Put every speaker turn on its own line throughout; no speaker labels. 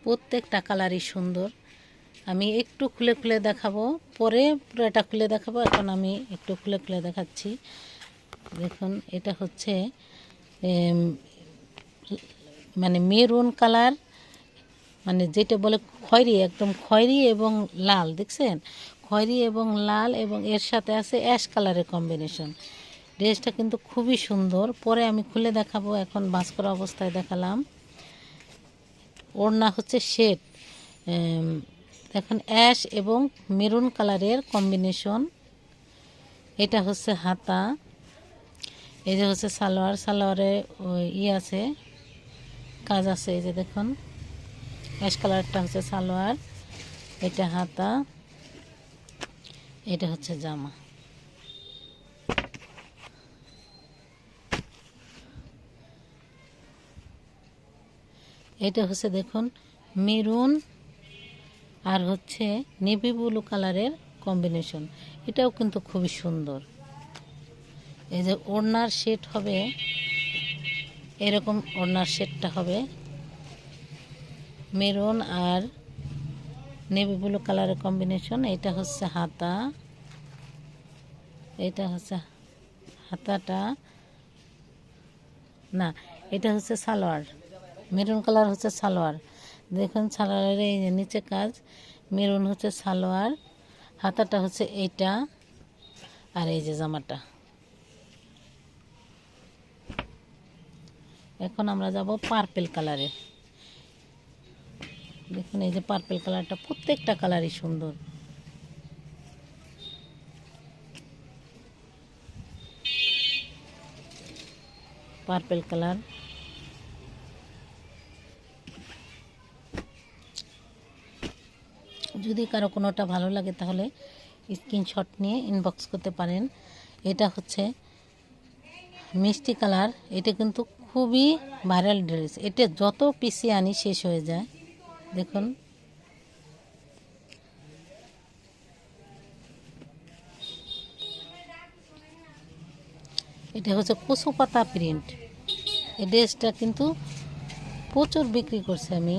প্রত্যেকটা কালারই সুন্দর। আমি একটু খুলে খুলে দেখাবো, পরে পুরোটা খুলে দেখাবো। এখন আমি একটু খুলে খুলে দেখাচ্ছি। দেখুন, এটা হচ্ছে মানে মেরুন কালার, মানে যেটা বলে খয়েরি, একদম খয়েরি এবং লাল। দেখছেন, খয়েরি এবং লাল, এবং এর সাথে আছে অ্যাশ কালারের কম্বিনেশন। ড্রেসটা কিন্তু খুবই সুন্দর। পরে আমি খুলে দেখাবো, এখন ভাঁজ করা অবস্থায় দেখালাম। ওড়না হচ্ছে শেড, দেখুন অ্যাশ এবং মেরুন কালারের কম্বিনেশন। এটা হচ্ছে হাতা, এই যে হচ্ছে সালোয়ার। সালোয়ারে আছে, কাজ আছে। এই যে দেখুন, অ্যাশ কালারটা হচ্ছে সালোয়ার, এটা হাতা, এটা হচ্ছে জামা। এটা হচ্ছে দেখুন মেরুন আর হচ্ছে নেভি ব্লু কালারের কম্বিনেশন। এটাও কিন্তু খুবই সুন্দর। এই যে ওড়নার সেট হবে এরকম, ওড়নার সেটটা হবে মেরুন আর নেভি ব্লু কালারের কম্বিনেশন। এটা হচ্ছে হাতা, এটা হচ্ছে হাতাটা না, এটা হচ্ছে সালোয়ার। মেরুন কালার হচ্ছে সালোয়ার। দেখুন সালোয়ারের এই নিচে কাজ, মেরুন হচ্ছে সালোয়ার, হাতাটা হচ্ছে এইটা, আর এই যে জামাটা। এখন আমরা যাব পার্পল কালারে। দেখুন এই যে পার্পল কালারটা, প্রত্যেকটা কালারই সুন্দর। পার্পল কালার, যদি কারো কোনোটা ভালো লাগে তাহলে স্ক্রিনশট নিয়ে ইনবক্স করতে পারেন। এটা হচ্ছে মিষ্টি কালার। এটা কিন্তু খুবই ভাইরাল ড্রেস, এটা যত পিসি আনি শেষ হয়ে যায়। দেখুন এটা হচ্ছে কচু পাতা প্রিন্ট। এই ড্রেসটা কিন্তু প্রচুর বিক্রি করছে, আমি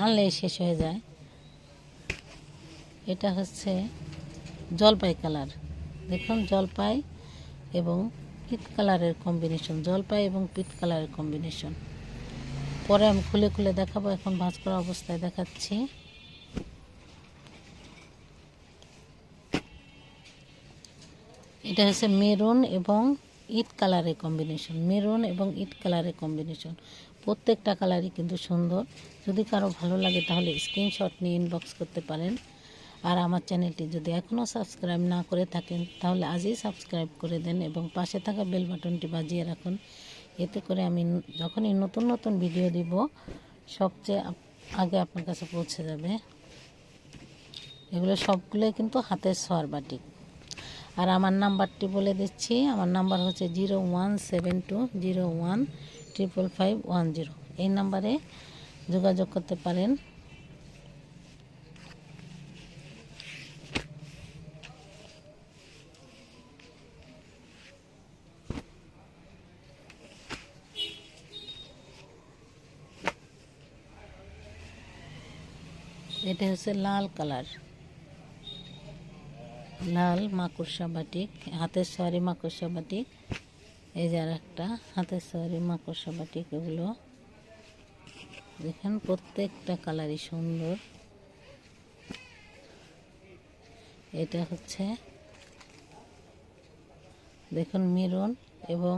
আনলেই শেষ হয়ে যায়। এটা হচ্ছে জলপাই কালার। দেখুন জলপাই এবং পিট কালারের কম্বিনেশন, জলপাই এবং পিট কালারের কম্বিনেশন। পরে আমি খুলে খুলে দেখাবো, এখন ভাঁজ করা অবস্থায় দেখাচ্ছি। এটা হচ্ছে মেরুন এবং ইট কালারের কম্বিনেশন, মেরুন এবং ইট কালারের কম্বিনেশন। প্রত্যেকটা কালারই কিন্তু সুন্দর। যদি কারো ভালো লাগে তাহলে স্ক্রিনশট নিয়ে ইনবক্স করতে পারেন। আর আমার চ্যানেলটি যদি এখনও সাবস্ক্রাইব না করে থাকেন তাহলে আজই সাবস্ক্রাইব করে দেন এবং পাশে থাকা বেল বাটনটি বাজিয়ে রাখুন। এতে করে আমি যখনই নতুন নতুন ভিডিও দিব সবচেয়ে আগে আপনার কাছে পৌঁছে যাবে। এগুলো সবগুলোই কিন্তু হাতের ছোঁয়ার বাটিক। আর আমার নাম্বারটি বলে দিচ্ছি, আমার নাম্বার হচ্ছে 017201555110। এই নাম্বারে যোগাযোগ করতে পারেন। এটা হচ্ছে লাল কালার, লাল মাকড়সা বাটিক, হাতের ছোঁয়ারি মাকড়সা বাটিক। এই যে আর একটা হাতের ছোঁয়ারি মাকড়সা বাটিক। এগুলো দেখেন প্রত্যেকটা কালারই সুন্দর। এটা হচ্ছে দেখুন মেরুন এবং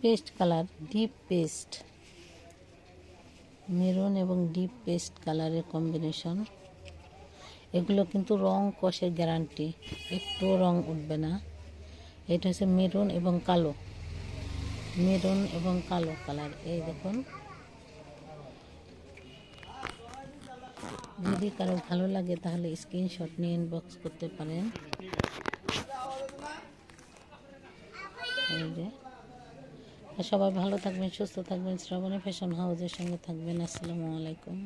paste colour, deep paste, maroon এবং ডিপ পেস্ট কালারের কম্বিনেশন। এগুলো কিন্তু রং কষের গ্যারান্টি, একটু রং উঠবে না। এটা হচ্ছে মেরুন এবং কালো, মেরুন এবং কালো কালার। এই দেখুন, যদি কারো ভালো লাগে তাহলে স্ক্রিনশট নিয়ে ইনবক্স করতে পারেন। এই যে, সবাই ভালো থাকবেন, সুস্থ থাকবেন, শ্রাবণী ফ্যাশন হাউসের সঙ্গে থাকবেন। আসসালামু আলাইকুম।